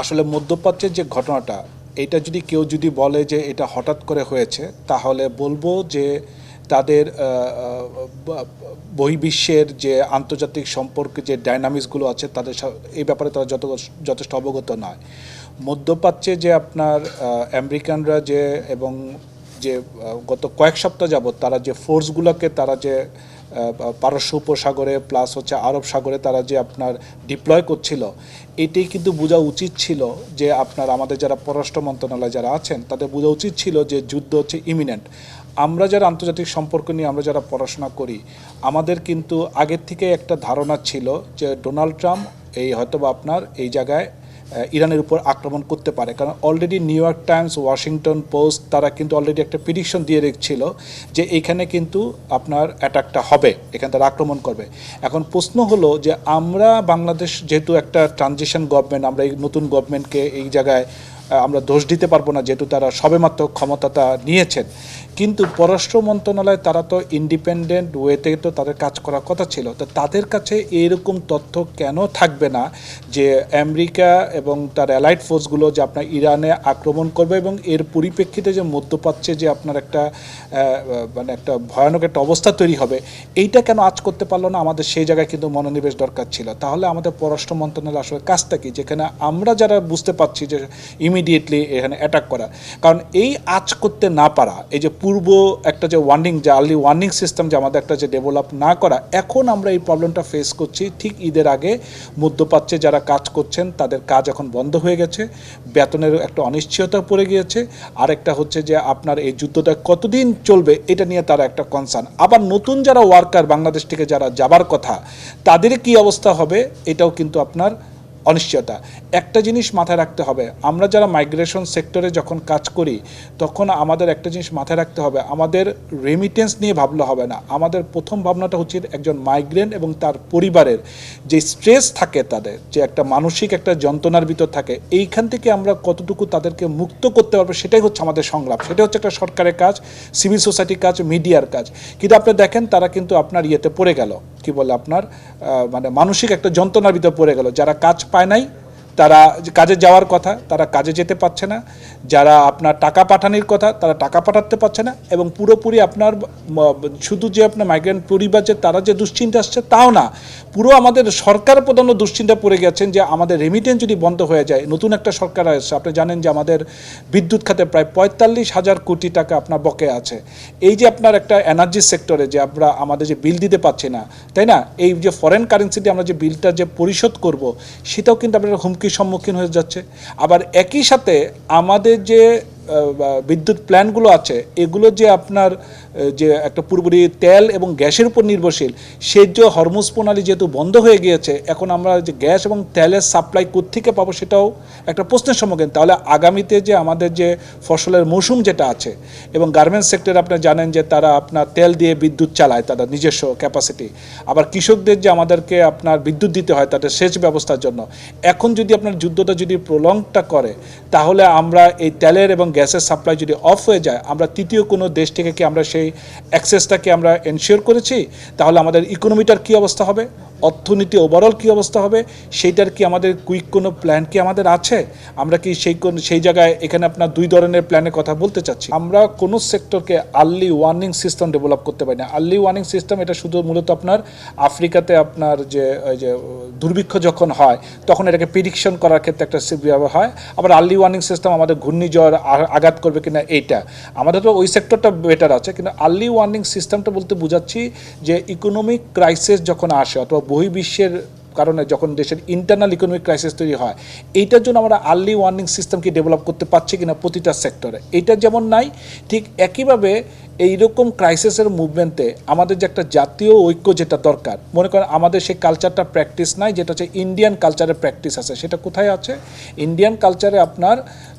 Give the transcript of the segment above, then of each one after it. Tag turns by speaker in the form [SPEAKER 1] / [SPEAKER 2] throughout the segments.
[SPEAKER 1] আসলে মধ্যপ্রাচ্যের যে ঘটনাটা, এটা যদি কেউ যদি বলে যে এটা হঠাৎ করে হয়েছে, তাহলে বলবো যে তাদের বহির্বিশ্বের যে আন্তর্জাতিক সম্পর্কে যে ডাইনামিক্সগুলো আছে তাদের এই ব্যাপারে তারা যথেষ্ট অবগত নয়। মধ্যপ্রাচ্যে যে আপনার আমেরিকানরা যে এবং যে গত কয়েক সপ্তাহ যাবৎ তারা যে ফোর্সগুলোকে তারা যে পারস্য উপসাগরে প্লাস হচ্ছে আরব সাগরে তারা যে আপনার ডিপ্লয় করছিল, এটাই কিন্তু বোঝা উচিত ছিল যে আপনার আমাদের যারা পররাষ্ট্র মন্ত্রণালয় যারা আছেন তাদের বোঝা উচিত ছিল যে যুদ্ধ হচ্ছে ইমিনেন্ট। আমরা যারা আন্তর্জাতিক সম্পর্ক নিয়ে আমরা যারা পড়াশোনা করি, আমাদের কিন্তু আগের থেকে একটা ধারণা ছিল যে ডোনাল্ড ট্রাম্প এই হয়তোবা আপনার এই জায়গায় ইরানের উপর আক্রমণ করতে পারে, কারণ already new York Times, Washington post তারা কিন্তু অলরেডি একটা প্রিডিকশন দিয়ে রেখেছিল যে এইখানে কিন্তু আপনার অ্যাটাকটা হবে, এখানে তারা আক্রমণ করবে। এখন প্রশ্ন হলো যে আমরা বাংলাদেশ যেহেতু একটা ট্রানজিশন গভর্নমেন্ট, আমরা এই নতুন গভর্নমেন্টকে এই জায়গায় আমরা দোষ দিতে পারবো না যেহেতু তারা সবেমাত্র ক্ষমতাটা নিয়েছেন, কিন্তু পররাষ্ট্র মন্ত্রণালয় তারা তো ইন্ডিপেন্ডেন্ট ওয়েতে তো তাদের কাজ করার কথা ছিল। তো তাদের কাছে এরকম তথ্য কেন থাকবে না যে আমেরিকা এবং তার অ্যালাইড ফোর্সগুলো যে আপনার ইরানে আক্রমণ করবে এবং এর পরিপ্রেক্ষিতে যে মধ্যপ্রাচ্যে যে আপনার একটা মানে একটা ভয়ানক একটা অবস্থা তৈরি হবে, এইটা কেন আজ করতে পারলো না? আমাদের সেই জায়গায় কিন্তু মনোনিবেশ দরকার ছিল। তাহলে আমাদের পররাষ্ট্র মন্ত্রণালয় আসলে কাজটা কি, যেখানে আমরা যারা বুঝতে পারছি যে ইমিডিয়েটলি এখানে অ্যাটাক করা। কারণ এই আজ করতে না পারা, এই যে পূর্ব একটা যে ওয়ার্নিং, যে আর্লি ওয়ার্নিং সিস্টেম যে আমাদের একটা যে ডেভেলপ না করা, এখন আমরা এই প্রবলেমটা ফেস করছি। ঠিক ঈদের আগে মধ্যপ্রাচ্যে যারা কাজ করছেন তাদের কাজ এখন বন্ধ হয়ে গেছে, বেতনের একটা অনিশ্চয়তা পড়ে গিয়েছে, আর একটা হচ্ছে যে আপনার এই যুদ্ধটা কতদিন চলবে এটা নিয়ে তারা একটা কনসার্ন। আবার নতুন যারা ওয়ার্কার বাংলাদেশ থেকে যারা যাবার কথা, তাদের কি অবস্থা হবে এটাও কিন্তু আপনার অনিশ্চয়তা। একটা জিনিস মাথায় রাখতে হবে, আমরা যারা মাইগ্রেশন সেক্টরে যখন কাজ করি তখন আমাদের একটা জিনিস মাথায় রাখতে হবে, আমাদের রেমিটেন্স নিয়ে ভাবলে হবে না। আমাদের প্রথম ভাবনাটা হচ্ছে একজন মাইগ্রেন্ট এবং তার পরিবারের যে স্ট্রেস থাকে, তাদের যে একটা মানসিক একটা যন্ত্রণার ভিতর থাকে, এইখান থেকে আমরা কতটুকু তাদেরকে মুক্ত করতে পারবো সেটাই হচ্ছে আমাদের সংলাপ। সেটা হচ্ছে একটা সরকারের কাজ, সিভিল সোসাইটির কাজ, মিডিয়ার কাজ। কিন্তু আপনি দেখেন তারা কিন্তু আপনার ইয়েতে পড়ে গেল, কি বলে আপনার মানে মানসিক একটা যন্ত্রণার ভিতর পড়ে গেল। যারা কাজ পায় নাই, তারা কাজে যাওয়ার কথা তারা কাজে যেতে পারছে না, যারা আপনার টাকা পাঠানোর কথা তারা টাকা পাঠাতে পারছে না, এবং পুরোপুরি আপনার শুধু যে আপনার মাইগ্রেন্ট পরিবার যে তারা যে দুশ্চিন্তা আসছে তাও না, পুরো আমাদের সরকার প্রধান দুশ্চিন্তা পড়ে গেছেন যে আমাদের রেমিটেন্স যদি বন্ধ হয়ে যায়। নতুন একটা সরকার আসছে, আপনি জানেন যে আমাদের বিদ্যুৎ খাতে প্রায় 45,000 কোটি টাকা আপনার বকেয়া আছে। এই যে আপনার একটা এনার্জি সেক্টরে যে আমরা আমাদের যে বিল দিতে পারছি না, তাই না, এই যে ফরেন কারেন্সি দিয়ে আমরা যে বিলটা যে পরিশোধ করব, সেটাও কিন্তু আপনার হুমকির সম্মুখীন হয়ে যাচ্ছে। আবার একই সাথে আমাদের যে বিদ্যুৎ প্ল্যান্টগুলো আছে, এগুলো যে আপনার যে একটা পুরোপুরি তেল এবং গ্যাসের উপর নির্ভরশীল, সেই যে হরমুজ প্রণালী যেহেতু বন্ধ হয়ে গিয়েছে, এখন আমরা যে গ্যাস এবং তেলের সাপ্লাই কোত্থেকে পাবো সেটাও একটা প্রশ্নের সম্মুখীন। তাহলে আগামীতে যে আমাদের যে ফসলের মৌসুম যেটা আছে, এবং গার্মেন্টস সেক্টরে আপনারা জানেন যে তারা আপনার তেল দিয়ে বিদ্যুৎ চালায় তাদের নিজস্ব ক্যাপাসিটি, আবার কৃষকদের যে আমাদেরকে আপনার বিদ্যুৎ দিতে হয় তাদের সেচ ব্যবস্থার জন্য, এখন যদি আপনার যুদ্ধটা যদি প্রলংটা করে, তাহলে আমরা এই তেলের এবং গ্যাসের সাপ্লাই যদি অফ হয়ে যায়, আমরা তৃতীয় কোনো দেশ থেকে কি আমরা সেই অ্যাক্সেসটাকে আমরা এনশিওর করেছি? তাহলে আমাদের ইকোনমিটার কী অবস্থা হবে, অর্থনীতি ওভারঅল কী অবস্থা হবে, সেইটার কি আমাদের কুইক কোনো প্ল্যান কি আমাদের আছে? আমরা কি সেই জায়গায় এখানে আপনার দুই ধরনের প্ল্যানের কথা বলতে চাচ্ছি। আমরা কোনো সেক্টরকে আর্লি ওয়ার্নিং সিস্টেম ডেভেলপ করতে পারি না। আর্লি ওয়ার্নিং সিস্টেম এটা শুধু মূলত আপনার আফ্রিকাতে আপনার যে ওই যে দুর্ভিক্ষ যখন হয় তখন এটাকে প্রিডিকশন করার ক্ষেত্রে একটা ব্যবহার হয়। আবার আর্লি ওয়ার্নিং সিস্টেম আমাদের ঘূর্ণিঝড় আঘাত করবে কিনা এইটা, আমাদের তো ওই সেক্টরটা বেটার আছে। কিন্তু আর্লি ওয়ার্নিং সিস্টেমটা বলতে বোঝাচ্ছি যে ইকোনমিক ক্রাইসিস যখন আসে অথবা বহির্বিশ্বের কারণে যখন দেশের ইন্টারনাল ইকোনমিক ক্রাইসিস তৈরি হয়, এইটার জন্য আমরা আর্লি ওয়ার্নিং সিস্টেমকে ডেভেলপ করতে পারছি কিনা প্রতিটা সেক্টরে, এইটা যেমন নাই, ঠিক একইভাবে এইরকম ক্রাইসিসের মুভমেন্টে আমাদের যে একটা জাতীয় ঐক্য যেটা দরকার, মনে করেন আমাদের সেই কালচারটা প্র্যাকটিস নাই, যেটা হচ্ছে ইন্ডিয়ান কালচারের প্র্যাকটিস আছে। সেটা কোথায় আছে? ইন্ডিয়ান কালচারে আপনার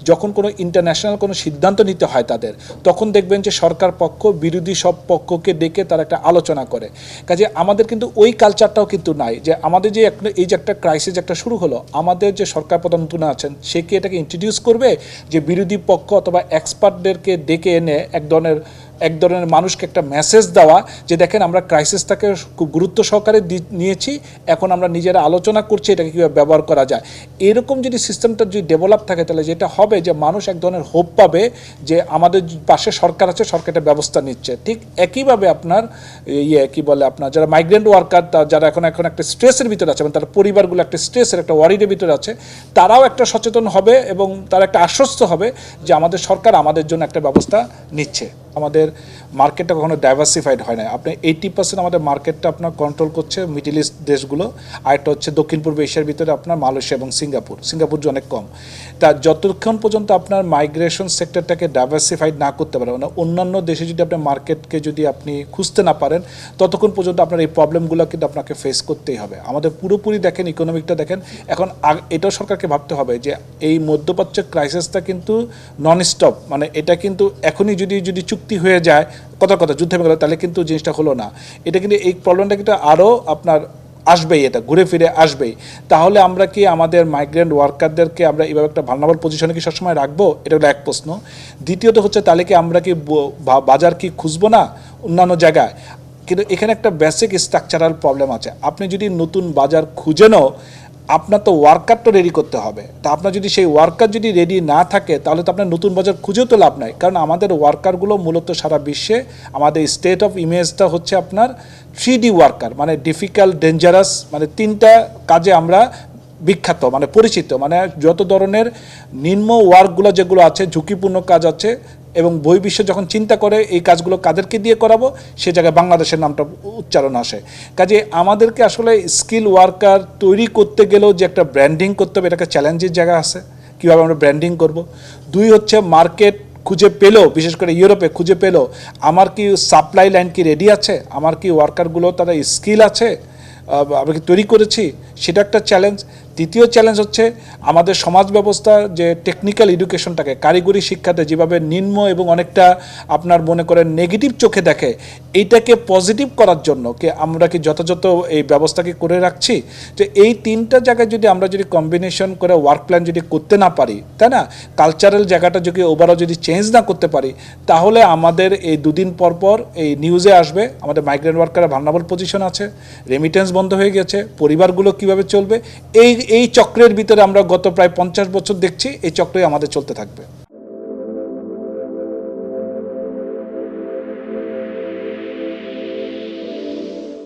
[SPEAKER 1] যখন কোনো ইন্টারন্যাশনাল কোনো সিদ্ধান্ত নিতে হয় তাদের, তখন দেখবেন যে সরকার পক্ষ বিরোধী সব পক্ষকে ডেকে তারা একটা আলোচনা করে। কাজে আমাদের কিন্তু ওই কালচারটাও কিন্তু নাই, যে আমাদের যে এই যে একটা ক্রাইসিস একটা শুরু হলো, আমাদের যে সরকার প্রধান নতুন আছেন সে কি এটাকে ইন্ট্রোডিউস করবে যে বিরোধী পক্ষ অথবা এক্সপার্টদেরকে ডেকে এনে এক ধরনের এক ধরনের মানুষকে একটা মেসেজ দেওয়া যে দেখেন আমরা ক্রাইসিসটাকে খুব গুরুত্ব সহকারে নিয়েছি, এখন আমরা নিজেরা আলোচনা করছি এটাকে কীভাবে ব্যবহার করা যায়। এরকম যদি সিস্টেমটা যদি ডেভেলপ থাকে তাহলে যেটা হবে যে মানুষ এক ধরনের হোপ পাবে যে আমাদের পাশে সরকার আছে, সরকার একটা ব্যবস্থা নিচ্ছে। ঠিক একইভাবে আপনার কি বলে আপনার যারা মাইগ্রেন্ট ওয়ার্কার, যারা এখন একটা স্ট্রেসের ভিতরে আছে, তার পরিবারগুলো একটা স্ট্রেসের একটা ওয়ারিডের ভিতরে আছে, তারাও একটা সচেতন হবে এবং তারা একটা আশ্বস্ত হবে যে আমাদের সরকার আমাদের জন্য একটা ব্যবস্থা নিচ্ছে। আমাদের মার্কেটটা কখনো ডাইভার্সিফাইড হয় না। আপনি 80% আমাদের মার্কেটটা আপনার কন্ট্রোল করছে মিডল ইস্ট দেশগুলো, আরেকটা হচ্ছে দক্ষিণ পূর্ব এশিয়ার ভিতরে আপনার মালয়েশিয়া এবং সিঙ্গাপুর যে অনেক কম। তা যতক্ষণ পর্যন্ত আপনার মাইগ্রেশন সেক্টরটাকে ডাইভার্সিফাইড না করতে পারেন, মানে অন্যান্য দেশে যদি আপনার মার্কেটকে যদি আপনি খুঁজতে না পারেন, ততক্ষণ পর্যন্ত আপনার এই প্রবলেমগুলো কিন্তু আপনাকে ফেস করতেই হবে। আমাদের পুরোপুরি দেখেন ইকোনমিকটা দেখেন, এখন এটাও সরকারকে ভাবতে হবে যে এই মধ্যপ্রাচ্যের ক্রাইসিসটা কিন্তু নন স্টপ, মানে এটা কিন্তু এখনই যদি চুক্তি হয়ে যায় কথা যুদ্ধ হয়ে গেল তাহলে কিন্তু জিনিসটা হলো না। এটা কিন্তু এই প্রবলেমটা কিন্তু আরও আপনার আসবেই, এটা ঘুরে ফিরে আসবেই। তাহলে আমরা কি আমাদের মাইগ্রেন্ট ওয়ার্কারদেরকে আমরা এইভাবে একটা ভালনারেবল পজিশনে কি সবসময় রাখবো? এটা হলো এক প্রশ্ন। দ্বিতীয়ত হচ্ছে তাহলে কি আমরা কি বাজার কি খুঁজবো না অন্যান্য জায়গায়? কিন্তু এখানে একটা বেসিক স্ট্রাকচারাল প্রবলেম আছে। আপনি যদি নতুন বাজার খুঁজে নাও, আপনার তো ওয়ার্কারটা রেডি করতে হবে। তা আপনার যদি সেই ওয়ার্কার যদি রেডি না থাকে তাহলে তো আপনার নতুন বাজার খুঁজেও তো লাভ নাই। কারণ আমাদের ওয়ার্কারগুলো মূলত সারা বিশ্বে আমাদের স্টেট অফ ইমেজটা হচ্ছে আপনার 3D ওয়ার্কার, মানে ডিফিকাল্ট, ডেঞ্জারাস, মানে 3টা কাজে আমরা বিখ্যাত, মানে পরিচিত। মানে যত ধরনের নিম্ন ওয়ার্কগুলো যেগুলো আছে, ঝুঁকিপূর্ণ কাজ আছে, এবং বহির্বিশ্ব যখন চিন্তা করে এই কাজগুলো কাদেরকে দিয়ে করাবো, সে জায়গায় বাংলাদেশের নামটা উচ্চারণ আসে। কাজে আমাদেরকে আসলে স্কিল ওয়ার্কার তৈরি করতে গেলেও যে একটা ব্র্যান্ডিং করতে হবে, এটা একটা চ্যালেঞ্জের জায়গা আছে, কীভাবে আমরা ব্র্যান্ডিং করব। 2 হচ্ছে মার্কেট খুঁজে পেলেও, বিশেষ করে ইউরোপে খুঁজে পেলেও আমার কি সাপ্লাই লাইন কি রেডি আছে, আমার কি ওয়ার্কারগুলো তারা স্কিল আছে, আমরা কি তৈরি করেছি, সেটা একটা চ্যালেঞ্জ। দ্বিতীয় চ্যালেঞ্জ হচ্ছে আমাদের সমাজ ব্যবস্থা যে টেকনিক্যাল এডুকেশনটাকে, কারিগরি শিক্ষাতে যেভাবে নিম্ন এবং অনেকটা আপনার মনে করেন নেগেটিভ চোখে দেখে, এইটাকে পজিটিভ করার জন্য কি আমরা কি যথাযথ এই ব্যবস্থাকে করে রাখছি? যে এই 3টা জায়গায় যদি আমরা যদি কম্বিনেশন করে ওয়ার্ক প্ল্যান যদি করতে না পারি, তাই না, কালচারাল জায়গাটা যদি ওভারঅল যদি চেঞ্জ না করতে পারি, তাহলে আমাদের এই 2 দিন পর এই নিউজে আসবে আমাদের মাইগ্রেন্ট ওয়ার্কারের ভালনারেবল পজিশন আছে, রেমিটেন্স বন্ধ হয়ে গেছে, পরিবারগুলো কিভাবে চলবে। এই চক্রের ভিতরে আমরা গত প্রায় 50 বছর দেখছি, এই চক্রই আমাদের চলতে থাকবে।